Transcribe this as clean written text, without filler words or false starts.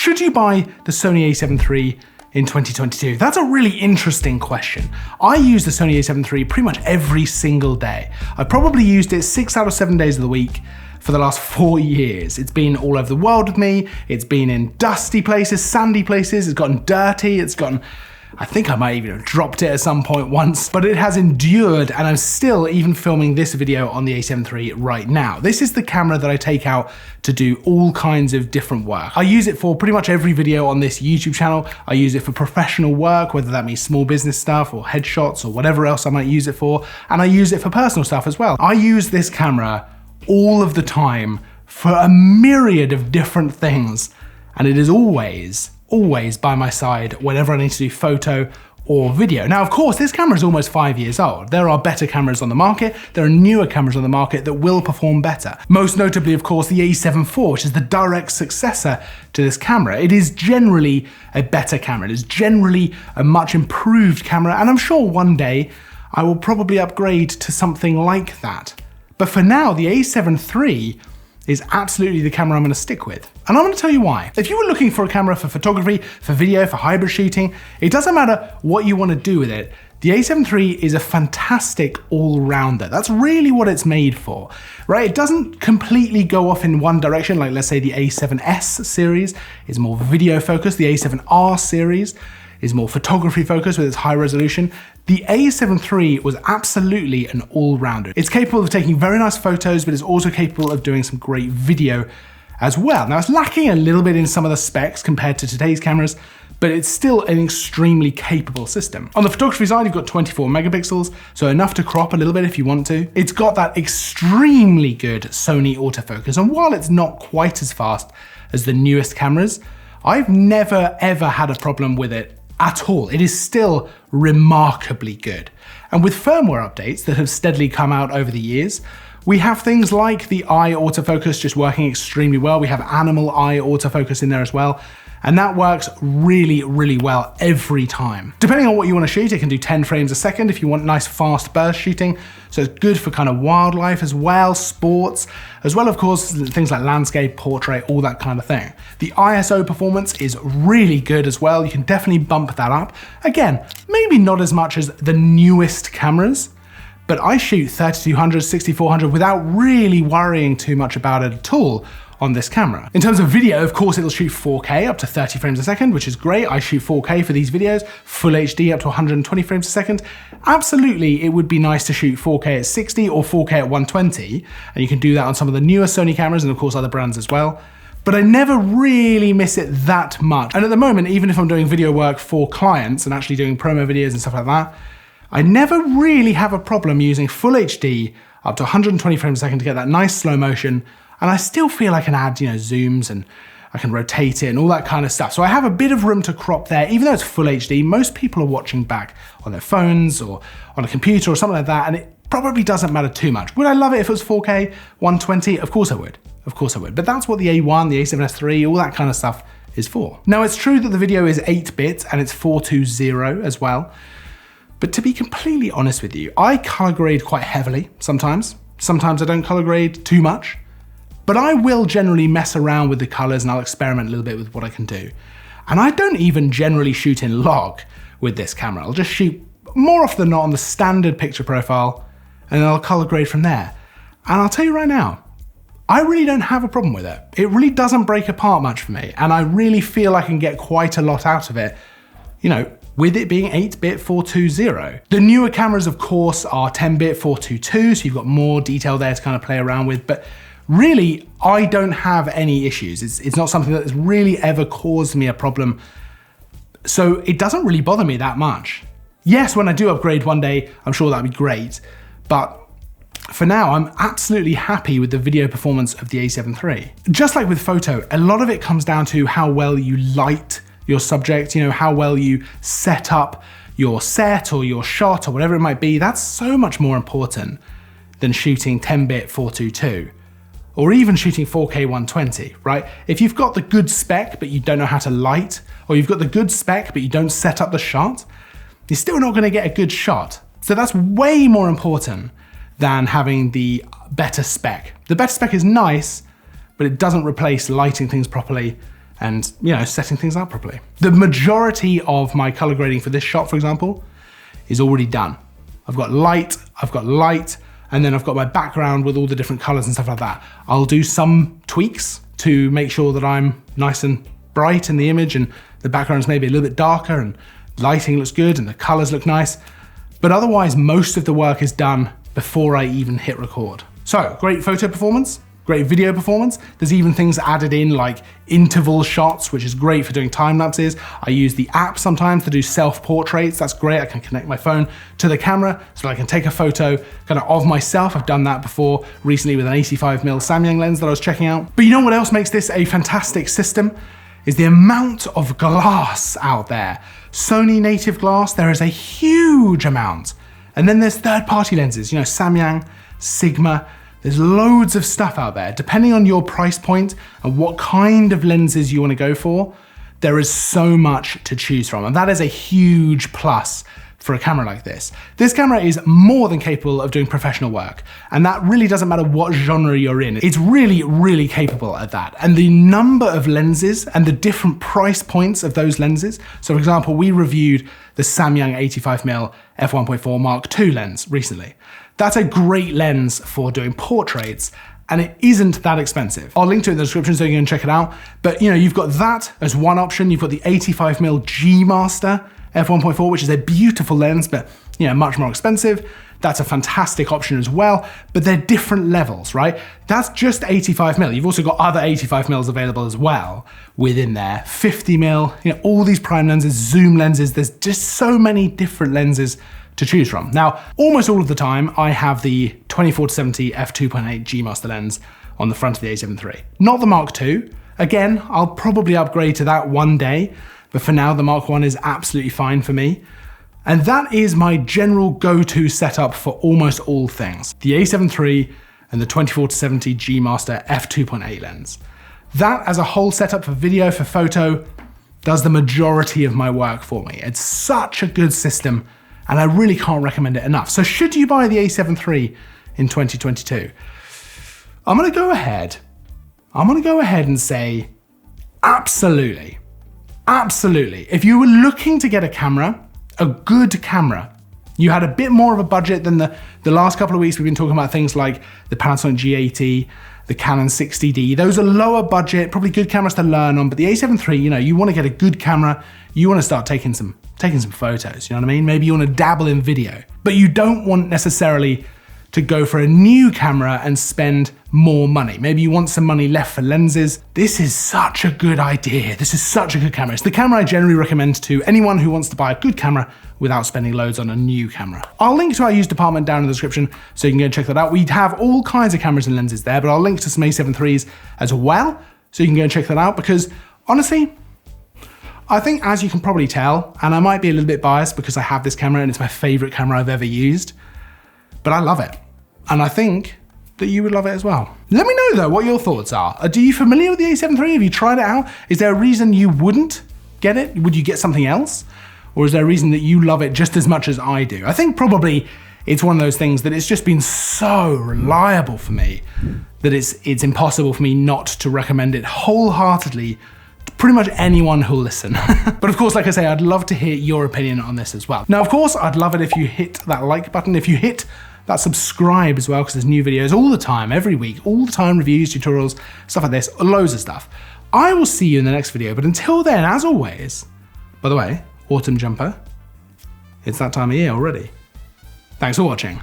Should you buy the Sony a7 III in 2022? That's a really interesting question. I use the Sony a7 III pretty much every single day. I've probably used it 6 out of 7 days of the week for the last 4 years. It's been all over the world with me. It's been in dusty places, sandy places. It's gotten dirty. It's gotten, I think I might even have dropped it at some point once, but it has endured, and I'm still even filming this video on the a7 III right now. This is the camera that I take out to do all kinds of different work. I use it for pretty much every video on this YouTube channel. I use it for professional work, whether that means small business stuff or headshots or whatever else I might use it for, and I use it for personal stuff as well. I use this camera all of the time for a myriad of different things, and it is always by my side whenever I need to do photo or video. Now, of course, this camera is almost 5 years old. There are better cameras on the market. There are newer cameras on the market that will perform better. Most notably, of course, the a7 IV, which is the direct successor to this camera. It is generally a better camera. It is generally a much improved camera, and I'm sure one day I will probably upgrade to something like that. But for now, the a7 III is absolutely the camera I'm going to stick with. And I'm going to tell you why. If you were looking for a camera for photography, for video, for hybrid shooting, it doesn't matter what you want to do with it. The a7 III is a fantastic all-rounder. That's really what it's made for, right? It doesn't completely go off in one direction, like let's say the a7S series is more video focused, the a7R series is more photography focused with its high resolution. The a7 III was absolutely an all-rounder. It's capable of taking very nice photos, but it's also capable of doing some great video as well. Now, it's lacking a little bit in some of the specs compared to today's cameras, but it's still an extremely capable system. On the photography side, you've got 24 megapixels, so enough to crop a little bit if you want to. It's got that extremely good Sony autofocus, and while it's not quite as fast as the newest cameras, I've never ever had a problem with it at all. It is still remarkably good. And with firmware updates that have steadily come out over the years, we have things like the eye autofocus just working extremely well. We have animal eye autofocus in there as well. And that works really, really well every time. Depending on what you want to shoot, it can do 10 frames a second if you want nice fast burst shooting. So it's good for kind of wildlife as well, sports, as well, of course, things like landscape, portrait, all that kind of thing. The ISO performance is really good as well. You can definitely bump that up. Again, maybe not as much as the newest cameras, but I shoot 3200, 6400 without really worrying too much about it at all on this camera. In terms of video, of course, it'll shoot 4K up to 30 frames a second, which is great. I shoot 4K for these videos, full HD up to 120 frames a second. Absolutely, it would be nice to shoot 4K at 60 or 4K at 120, and you can do that on some of the newer Sony cameras and of course other brands as well. But I never really miss it that much. And at the moment, even if I'm doing video work for clients and actually doing promo videos and stuff like that, I never really have a problem using full HD up to 120 frames a second to get that nice slow motion. And I still feel I can add, zooms, and I can rotate it and all that kind of stuff. So I have a bit of room to crop there. Even though it's full HD, most people are watching back on their phones or on a computer or something like that, and it probably doesn't matter too much. Would I love it if it was 4K, 120? Of course I would. Of course I would. But that's what the A1, the a7S III, all that kind of stuff is for. Now, it's true that the video is 8-bit and it's 420 as well. But to be completely honest with you, I color grade quite heavily sometimes. Sometimes I don't color grade too much. But I will generally mess around with the colors and I'll experiment a little bit with what I can do. And I don't even generally shoot in log with this camera. I'll just shoot more often than not on the standard picture profile and then I'll color grade from there. And I'll tell you right now, I really don't have a problem with it. It really doesn't break apart much for me. And I really feel I can get quite a lot out of it, with it being 8-bit 420. The newer cameras, of course, are 10-bit 422, so you've got more detail there to kind of play around with. But really, I don't have any issues. It's not something that has really ever caused me a problem. So it doesn't really bother me that much. Yes, when I do upgrade one day, I'm sure that'd be great. But for now, I'm absolutely happy with the video performance of the a7 III. Just like with photo, a lot of it comes down to how well you light your subject, how well you set up your set or your shot or whatever it might be. That's so much more important than shooting 10-bit 422. Or even shooting 4K 120, right? If you've got the good spec, but you don't know how to light, or you've got the good spec, but you don't set up the shot, you're still not gonna get a good shot. So that's way more important than having the better spec. The better spec is nice, but it doesn't replace lighting things properly and, you know, setting things up properly. The majority of my color grading for this shot, for example, is already done. I've got light, and then I've got my background with all the different colors and stuff like that. I'll do some tweaks to make sure that I'm nice and bright in the image and the background's maybe a little bit darker and lighting looks good and the colors look nice. But otherwise, most of the work is done before I even hit record. So, great photo performance, great video performance. There's even things added in like interval shots, which is great for doing time lapses. I use the app sometimes to do self-portraits. That's great. I can connect my phone to the camera so I can take a photo kind of myself. I've done that before recently with an 85mm Samyang lens that I was checking out. But you know what else makes this a fantastic system? Is the amount of glass out there. Sony native glass, there is a huge amount. And then there's third-party lenses, you know, Samyang, Sigma. There's loads of stuff out there. Depending on your price point and what kind of lenses you want to go for, there is so much to choose from. And that is a huge plus for a camera like this. This camera is more than capable of doing professional work. And that really doesn't matter what genre you're in. It's really, really capable at that. And the number of lenses and the different price points of those lenses. So for example, we reviewed the Samyang 85mm f1.4 Mark II lens recently. That's a great lens for doing portraits, and it isn't that expensive. I'll link to it in the description so you can check it out. But you know, you've got that as one option. You've got the 85mm G Master f1.4, which is a beautiful lens, but you know, much more expensive. That's a fantastic option as well, but they're different levels, right? That's just 85mm. You've also got other 85mm available as well within there. 50mm, you know, all these prime lenses, zoom lenses. There's just so many different lenses to choose from. Now, almost all of the time, I have the 24-70 f2.8 G Master lens on the front of the a7 III. Not the Mark II. Again, I'll probably upgrade to that one day, but for now, the Mark I is absolutely fine for me. And that is my general go-to setup for almost all things. The a7 III and the 24-70 G Master f2.8 lens. That as a whole setup for video, for photo, does the majority of my work for me. It's such a good system, and I really can't recommend it enough. So should you buy the a7 III in 2022? I'm gonna go ahead and say, absolutely. Absolutely. If you were looking to get a camera, a good camera, you had a bit more of a budget than the last couple of weeks we've been talking about things like the Panasonic G80, the Canon 60D. Those are lower budget, probably good cameras to learn on, but the a7 III, you know, you want to get a good camera, you want to start taking some photos, you know what I mean? Maybe you want to dabble in video, but you don't want necessarily to go for a new camera and spend more money. Maybe you want some money left for lenses. This is such a good idea. This is such a good camera. It's the camera I generally recommend to anyone who wants to buy a good camera without spending loads on a new camera. I'll link to our used department down in the description so you can go and check that out. We have all kinds of cameras and lenses there, but I'll link to some a7 IIIs as well so you can go and check that out, because honestly, I think, as you can probably tell, and I might be a little bit biased because I have this camera and it's my favorite camera I've ever used, but I love it. And I think that you would love it as well. Let me know though what your thoughts are. Are you familiar with the a7 III? Have you tried it out? Is there a reason you wouldn't get it? Would you get something else? Or is there a reason that you love it just as much as I do? I think probably it's one of those things that it's just been so reliable for me that it's impossible for me not to recommend it wholeheartedly to pretty much anyone who'll listen. But of course, like I say, I'd love to hear your opinion on this as well. Now, of course, I'd love it if you hit that like button, if you hit that subscribe as well, because there's new videos all the time, every week, all the time, reviews, tutorials, stuff like this, loads of stuff. I will see you in the next video, but until then, as always, by the way, autumn jumper, it's that time of year already. Thanks for watching.